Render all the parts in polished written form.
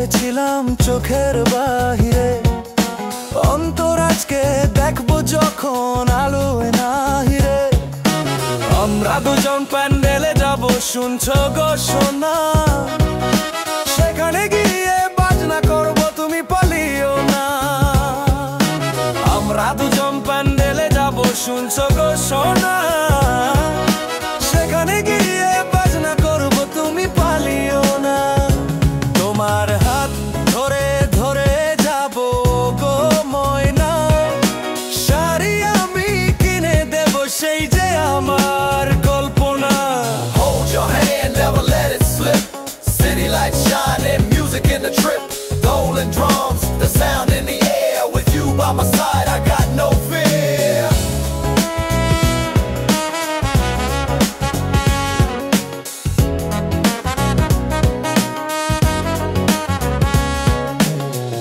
দেখেছিলাম চোখের বাহিরে, অন্তর আজকে দেখবো যখন আলোয় নাহিরে। আমরা দুজন প্যান্ডেলে যাব, শুনছো গো শোনা, সেখানে গিয়ে বাজনা করবো, তুমি পালিও না। আমরা দুজন প্যান্ডেলে যাব, শুনছো গো শোনা, সেখানে গিয়ে বাজনা করবো, তুমি পালিও না। তোমার হাত ধরে ধরে যাব গো ময়না, শাড়ি আমি কিনে দেব, সেই যে আমার কল্পনা। Hold your hand, never let it slip. City lights shining, music in the trip. Golden drums, the sound in the air. With you by my side, I got no fear.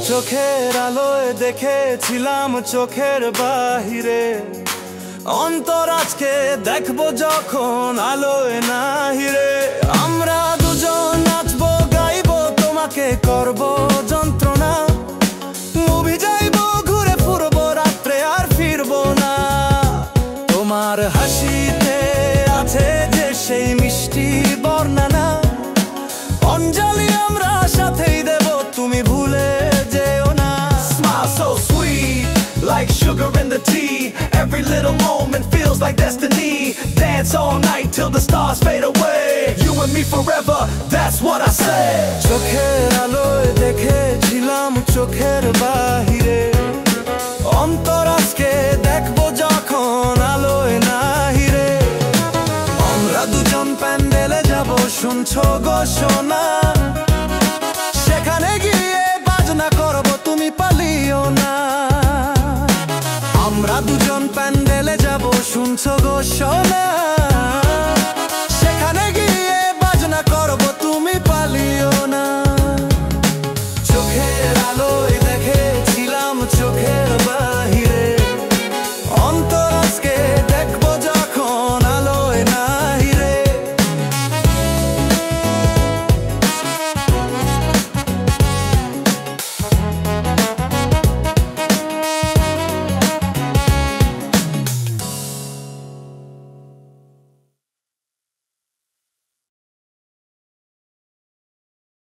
চোখের আলোয় দেখেছিলাম চোখের বাহিরে, অন্তর আজকে দেখবো যখন আলোয় নাহিরে। আমরা দুজন নাচবো গাইবো, তোমাকে করবো যন্ত্রণা, মুভি যাইবো ঘুরে ফুরবো, রাত্রে আর ফিরবো না। তোমার হাসিতে আছে যে সেই মিষ্টি বর্ণনা, অঞ্জলি আমরা সাথেই দেব, তুমি ভুলে যেও না। Smile so sweet, like sugar in the tea. Every little moment feels like destiny. Dance all night till the stars fade away. You and me forever, that's what I say. চোখের আলোয় দেখেছিলাম চোখের বাহিরে, অন্তর আজকে দেখবো যখন আলোয় নাহিরে। আমরা দুজন প্যান্ডেলে যাব, শুনছো গো শোনা, সেখানে গিয়ে বাজনা করবো, তুমি পালিও না। আমরা দুজন প্যান্ডেলে যাব, শুনছো গো শোনা।